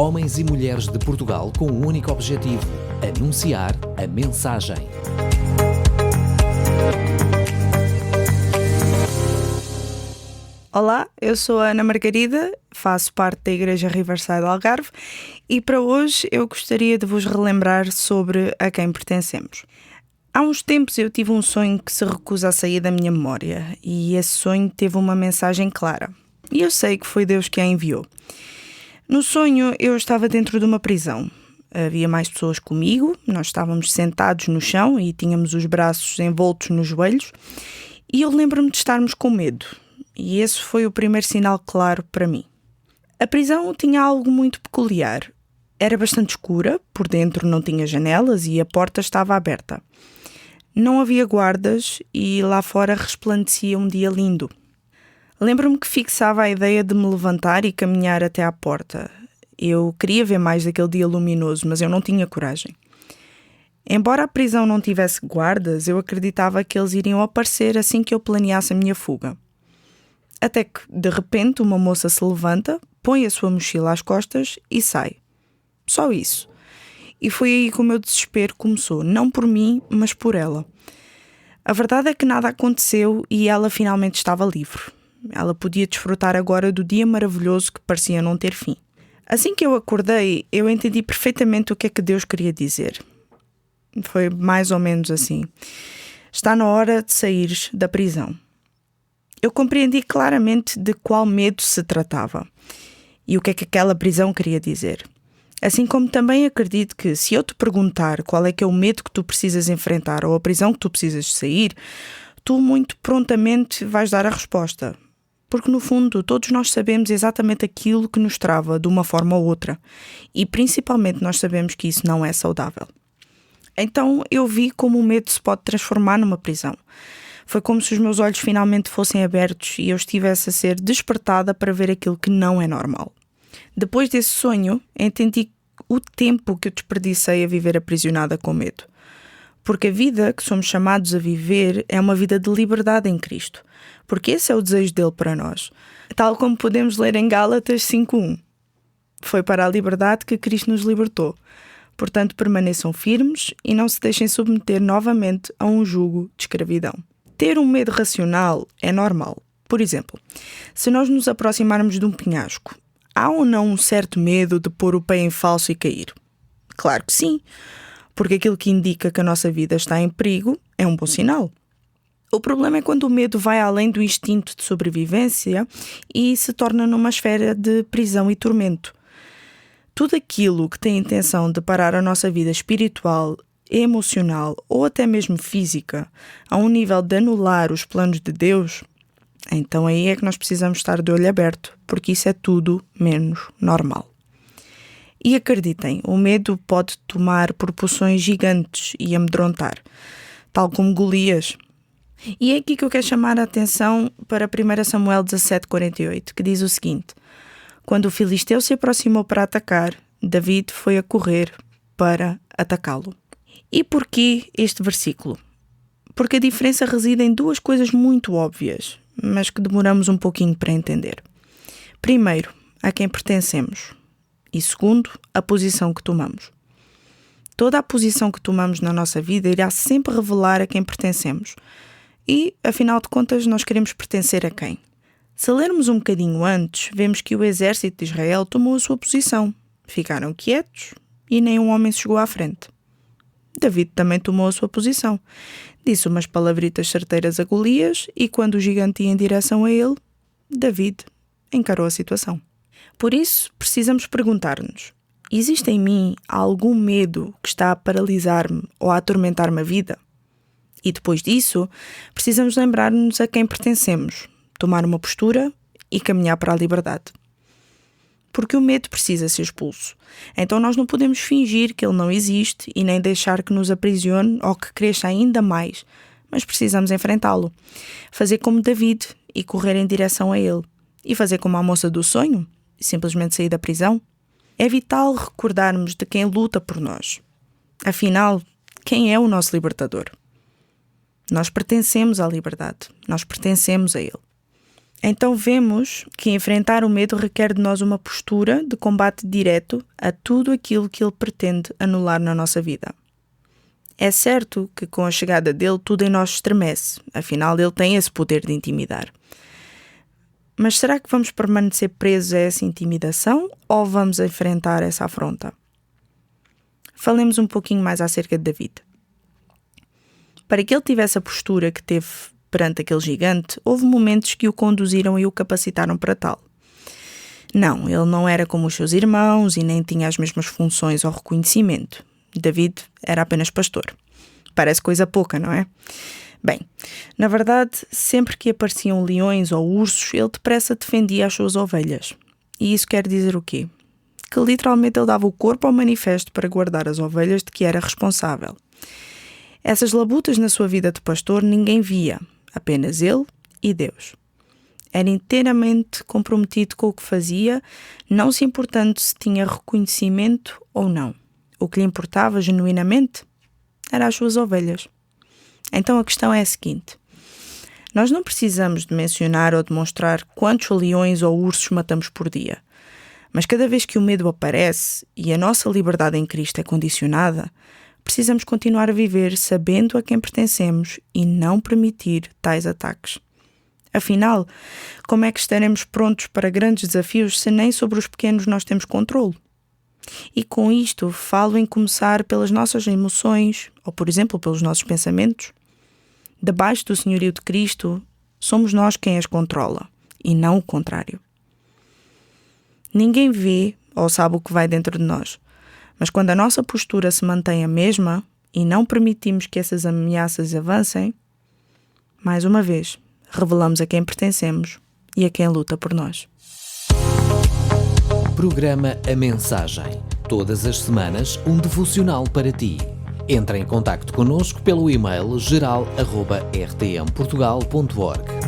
Homens e mulheres de Portugal com um único objetivo: anunciar a mensagem. Olá, eu sou a Ana Margarida, faço parte da Igreja Riverside Algarve e para hoje eu gostaria de vos relembrar sobre a quem pertencemos. Há uns tempos eu tive um sonho que se recusa a sair da minha memória e esse sonho teve uma mensagem clara. E eu sei que foi Deus que a enviou. No sonho eu estava dentro de uma prisão. Havia mais pessoas comigo, nós estávamos sentados no chão e tínhamos os braços envoltos nos joelhos e eu lembro-me de estarmos com medo. E esse foi o primeiro sinal claro para mim. A prisão tinha algo muito peculiar. Era bastante escura, por dentro não tinha janelas e a porta estava aberta. Não havia guardas e lá fora resplandecia um dia lindo. Lembro-me que fixava a ideia de me levantar e caminhar até à porta. Eu queria ver mais daquele dia luminoso, mas eu não tinha coragem. Embora a prisão não tivesse guardas, eu acreditava que eles iriam aparecer assim que eu planeasse a minha fuga. Até que, de repente, uma moça se levanta, põe a sua mochila às costas e sai. Só isso. E foi aí que o meu desespero começou, não por mim, mas por ela. A verdade é que nada aconteceu e ela finalmente estava livre. Ela podia desfrutar agora do dia maravilhoso que parecia não ter fim. Assim que eu acordei, eu entendi perfeitamente o que é que Deus queria dizer. Foi mais ou menos assim. Está na hora de saíres da prisão. Eu compreendi claramente de qual medo se tratava e o que é que aquela prisão queria dizer. Assim como também acredito que se eu te perguntar qual é que é o medo que tu precisas enfrentar ou a prisão que tu precisas sair, tu muito prontamente vais dar a resposta. Porque no fundo todos nós sabemos exatamente aquilo que nos trava de uma forma ou outra e principalmente nós sabemos que isso não é saudável. Então eu vi como o medo se pode transformar numa prisão. Foi como se os meus olhos finalmente fossem abertos e eu estivesse a ser despertada para ver aquilo que não é normal. Depois desse sonho, entendi o tempo que eu desperdicei a viver aprisionada com medo. Porque a vida que somos chamados a viver é uma vida de liberdade em Cristo. Porque esse é o desejo dele para nós. Tal como podemos ler em Gálatas 5:1. Foi para a liberdade que Cristo nos libertou. Portanto, permaneçam firmes e não se deixem submeter novamente a um jugo de escravidão. Ter um medo racional é normal. Por exemplo, se nós nos aproximarmos de um penhasco, há ou não um certo medo de pôr o pé em falso e cair? Claro que sim, porque aquilo que indica que a nossa vida está em perigo é um bom sinal. O problema é quando o medo vai além do instinto de sobrevivência e se torna numa esfera de prisão e tormento. Tudo aquilo que tem a intenção de parar a nossa vida espiritual, emocional ou até mesmo física a um nível de anular os planos de Deus, então aí é que nós precisamos estar de olho aberto, porque isso é tudo menos normal. E acreditem, o medo pode tomar proporções gigantes e amedrontar, tal como Golias. E é aqui que eu quero chamar a atenção para 1 Samuel 17:48, que diz o seguinte: quando o filisteu se aproximou para atacar, David foi a correr para atacá-lo. E porquê este versículo? Porque a diferença reside em duas coisas muito óbvias, mas que demoramos um pouquinho para entender. Primeiro, a quem pertencemos. E segundo, a posição que tomamos. Toda a posição que tomamos na nossa vida irá sempre revelar a quem pertencemos. E, afinal de contas, nós queremos pertencer a quem? Se lermos um bocadinho antes, vemos que o exército de Israel tomou a sua posição. Ficaram quietos e nenhum homem se chegou à frente. David também tomou a sua posição. Disse umas palavritas certeiras a Golias e quando o gigante ia em direção a ele, David encarou a situação. Por isso, precisamos perguntar-nos: existe em mim algum medo que está a paralisar-me ou a atormentar-me a vida? E depois disso, precisamos lembrar-nos a quem pertencemos, tomar uma postura e caminhar para a liberdade. Porque o medo precisa ser expulso. Então nós não podemos fingir que ele não existe e nem deixar que nos aprisione ou que cresça ainda mais, mas precisamos enfrentá-lo. Fazer como David e correr em direção a ele. E fazer como a moça do sonho e simplesmente sair da prisão. É vital recordarmos de quem luta por nós. Afinal, quem é o nosso libertador? Nós pertencemos à liberdade, nós pertencemos a ele. Então vemos que enfrentar o medo requer de nós uma postura de combate direto a tudo aquilo que ele pretende anular na nossa vida. É certo que com a chegada dele tudo em nós estremece, afinal ele tem esse poder de intimidar. Mas será que vamos permanecer presos a essa intimidação ou vamos enfrentar essa afronta? Falemos um pouquinho mais acerca de David. Para que ele tivesse a postura que teve perante aquele gigante, houve momentos que o conduziram e o capacitaram para tal. Não, ele não era como os seus irmãos e nem tinha as mesmas funções ou reconhecimento. David era apenas pastor. Parece coisa pouca, não é? Bem, na verdade, sempre que apareciam leões ou ursos, ele depressa defendia as suas ovelhas. E isso quer dizer o quê? Que literalmente ele dava o corpo ao manifesto para guardar as ovelhas de que era responsável. Essas labutas na sua vida de pastor ninguém via, apenas ele e Deus. Era inteiramente comprometido com o que fazia, não se importando se tinha reconhecimento ou não. O que lhe importava genuinamente eram as suas ovelhas. Então a questão é a seguinte: nós não precisamos de mencionar ou demonstrar quantos leões ou ursos matamos por dia, mas cada vez que o medo aparece e a nossa liberdade em Cristo é condicionada, precisamos continuar a viver sabendo a quem pertencemos e não permitir tais ataques. Afinal, como é que estaremos prontos para grandes desafios se nem sobre os pequenos nós temos controle? E com isto falo em começar pelas nossas emoções ou, por exemplo, pelos nossos pensamentos. Debaixo do senhorio de Cristo, somos nós quem as controla e não o contrário. Ninguém vê ou sabe o que vai dentro de nós, mas quando a nossa postura se mantém a mesma e não permitimos que essas ameaças avancem, mais uma vez, revelamos a quem pertencemos e a quem luta por nós. Programa A Mensagem. Todas as semanas, um devocional para ti. Entra em contacto connosco pelo e-mail geral@rtmportugal.org.